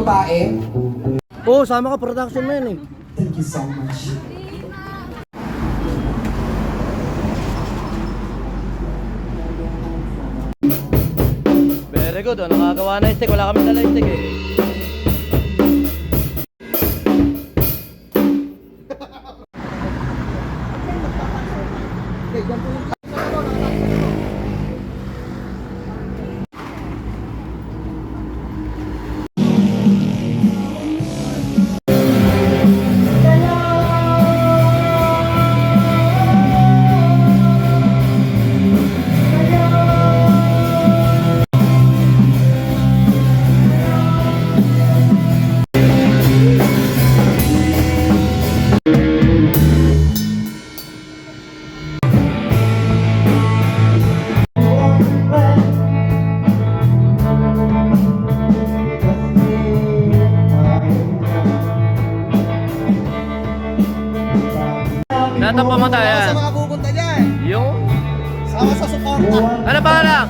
babae? Oo, sama ka, production man eh. Thank you so much. Very good, nakagawa na stick. Wala kami dala stick eh. Natapa mo tayo yan. Sa mga pupunta dyan. Yung? Sama sa suporta. Ano pa lang?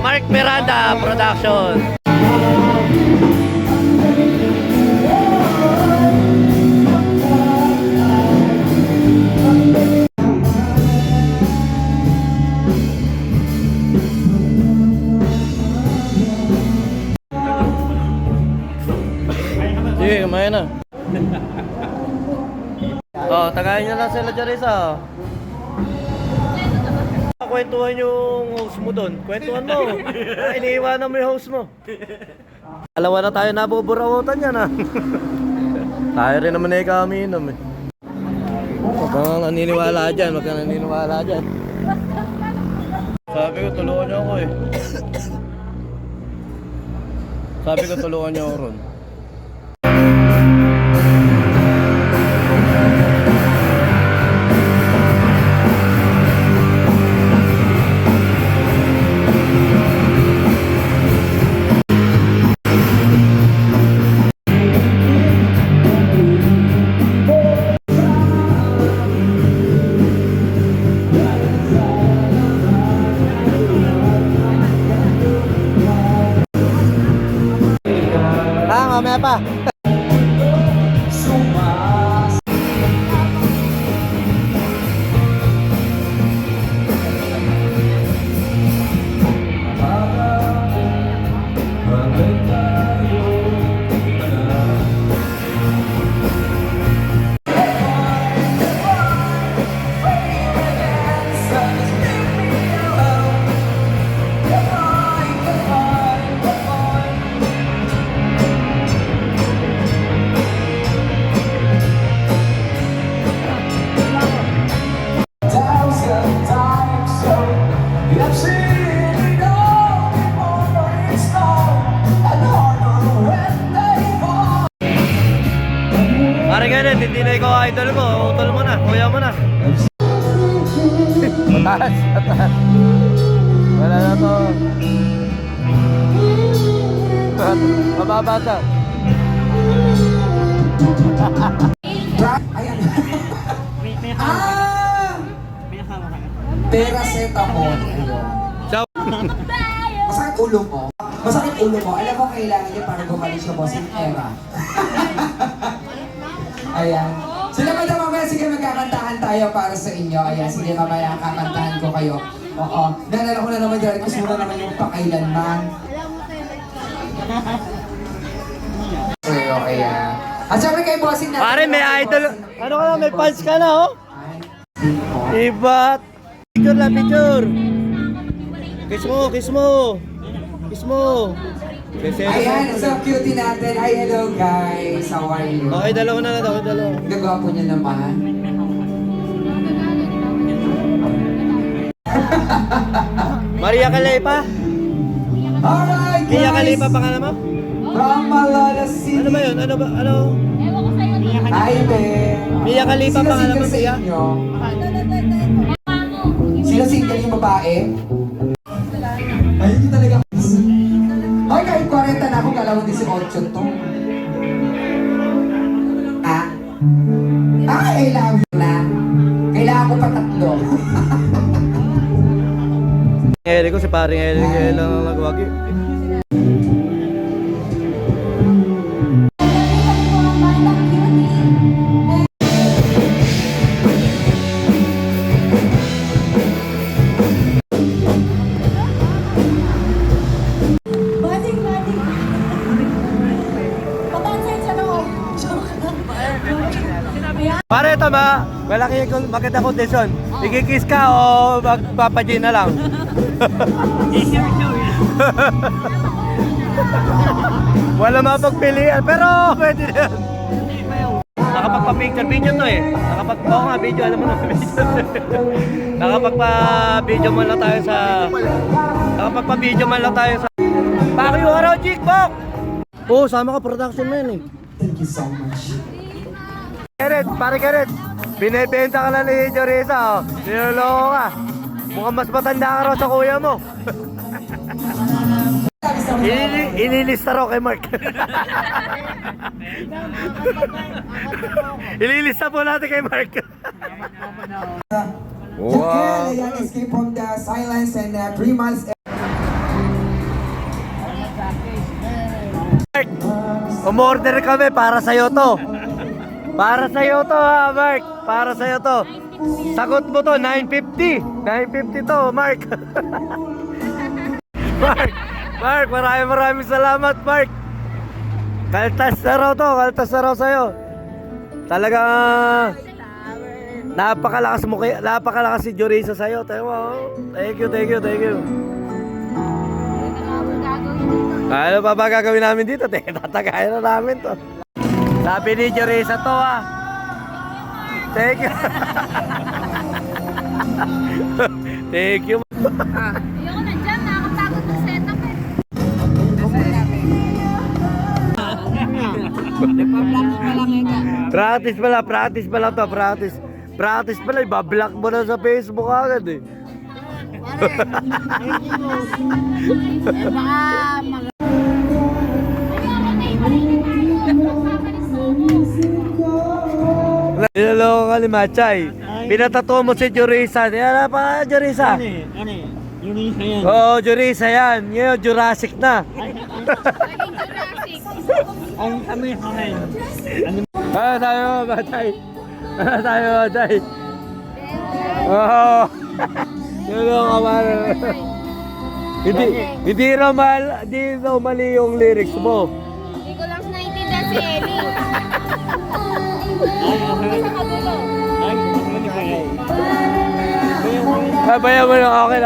Mark Miranda Production. Sige, kumain na. Oh, tagayin nyo lang sila Jarisa. Kwentuhan yung host mo doon. Kwentuhan mo. Iniiwanan mo yung host mo. Alawa na tayo nabuburawutan yan ha. Tayo rin naman eh kami inom eh. Huwag kang naniniwala dyan. Huwag kang naniniwala dyan. Sabi ko tulungan niyo ako eh. Sabi ko tulungan niyo ako ron. Mamaya pa. Pare ganun, hindi na ikaw idol mo, utol mo na, kuya mo na. Mataas, mataas. Wala na to. Mababa siya. Ayan. Paracetamol. Ciao. Masakit ulo mo. Masakit ulo mo. Alam mo kailangan niya para gumaling siya po. Era. Ayan. Sila madam, mamaya sige magkakantahan tayo para sa inyo. Ayan, sige mamaya kakantahan ko kayo. Oo. Nalala ko na naman dyan. Gusto mo na naman yung pakailanman. So, ayan. At syempre kay bossing natin. Pare may idol. Ano ka na, may fans ka na oh. Iba. Picture lang, picture. Kiss mo, kiss mo. Kiss mo. Ayan, so cutie natin. Hi, hello guys. How are you? Okay, dalawa na lang, okay, dalawa. Gagawa niya naman. Maria Calepa. Alright, Mia guys. Calepa pangalan mo? From Malala City. Ano ba yun? Ano ba? Ano? Hi, be. Mia Calepa Sino pangalan mo, single sa Mia? inyo? Sino single yung babae? Ay, hindi talaga. Hoy, kahit 40 na ako, galawang 18 to. Ah? I love you na. Kailangan ko pa 3. Eli ko, si paring Eli lang ang nagwagi. Ito malaki yung maganda kondisyon. Ikikiss ka o magpapadya na lang? Wala mapagpilian, pero pwede na yan. Nakapagpa-picture video to eh. Oo nga, video, alam mo na video. Nakapagpa-video man lang tayo sa... Nakapagpa-video man lang tayo sa... Pakyo araw, Chickbok! Oo, sama ka, production mo yan eh. Thank you so much. Kenneth, pare Kenneth, binibenta ka na ni Jorisa, oh. Niloloko ka. Mukhang mas matanda ka raw sa kuya mo. Ililista raw kay Mark. Ililista po natin kay Mark. Wow. Ayan, escape from the silence and 3 months. Mark, umorder kami para sa'yo to. Para sa'yo to ha, Mark. Para sa'yo to. Sagot mo to, 950. 950 to, Mark. Mark, maraming salamat, Mark. Kaltas na raw to, kaltas na raw sa'yo. Talagang napakalakas si Jorisa sa'yo. Thank you. Ano pa ba gagawin namin dito? Tatagayan na namin to. Sabi ni Jorisa to ha. Thank you. Thank you. Ayoko na dyan, nakakapagod ng setup eh. Practice pala to, practice. Practice pala, ibablock mo na sa Facebook agad eh. Niloloko ka ni Machay. Pinatato mo si Jorisa. Yan pa, Jorisa. Oo, Jorisa yan. Ngayon, Jurassic na. Tayo, Machay. Machay. Oo. Niloloko ka Hindi raw mali yung lyrics mo. Hindi ko lang naintindihan si Ellie. Bayan mo lang, okay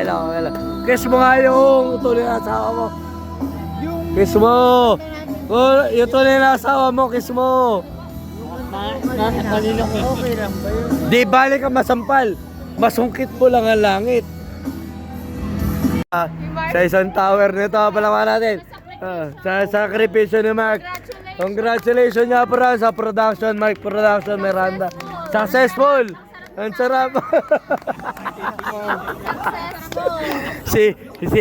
lang. Kiss mo nga yung tuloy na asawa mo. Kiss mo. Yung tuloy na asawa mo, kiss mo. Okay lang ba yun? Di balik ka masampal. Masungkit mo lang ang langit. Sa isang tower nito, palaman natin. Sa sakripisyo ni Mark. Congratulations niya para sa production, Mark Production Miranda. Successful! Ang sarap! si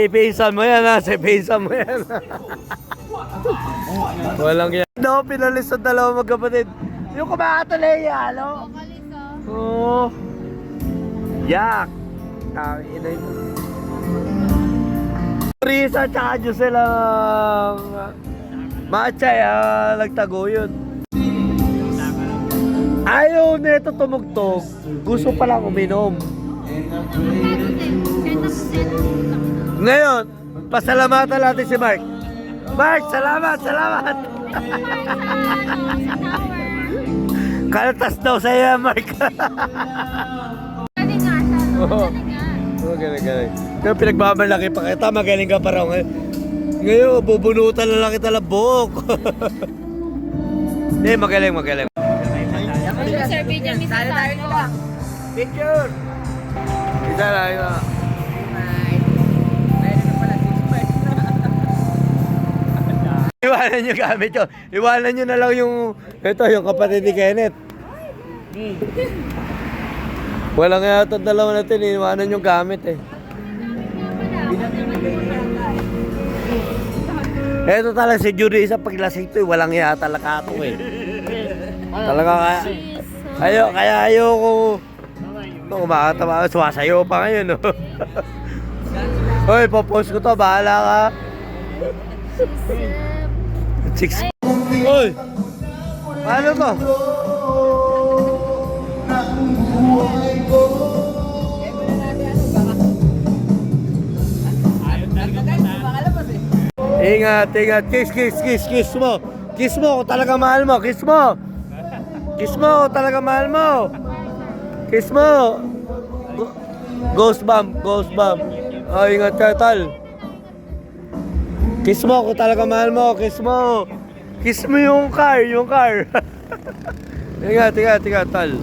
pinsan mo yan ha, si pinsan mo yan. Walang yan. No, pinalis sa dalawang magkapatid. Yung kumakatuloy yan, no? Oo. Yak! Ina ito. Risa tsaka Jose lang. Machay, nagtaguyod. Ayaw nito tumugtog. Gusto pa lang uminom. Ngayon, pasalamatan natin si Mark. Mark, salamat! Kaltas daw sa'yo, Mark. Galing nga siya, no? Galing nga. Galing. Kaya pinagmamalaki pa kita, magaling ka pa raw ngayon, bubunutan na lang kita ng buhok. Hindi, magaling. Sir, video mi sa tayo ko. Picture! Isa lang. Iwanan nyo gamit yun. Iwanan nyo na lang yung kapatid ni Kenneth. Walang yata dalawa natin, iwanan yung gamit eh. Eto talaga si Jorisa paglasing to eh, walang iya talaga ito eh. Talaga kaya ayoko kumakatawa, suwasayo pa ngayon no. Hoy, popost ko to, bahala ka. 6. Hoy! Paano to? Ingat. Kiss mo. Kiss mo kung talaga mahal mo. Kiss mo. Kiss mo, talaga mahal mo. Kiss mo. Ghost bomb, ghost bomb. Oh, ingat ka, Tal. Kiss mo kung talaga mahal mo, kiss mo. Kiss mo yung car, yung car. Ingat, Tal.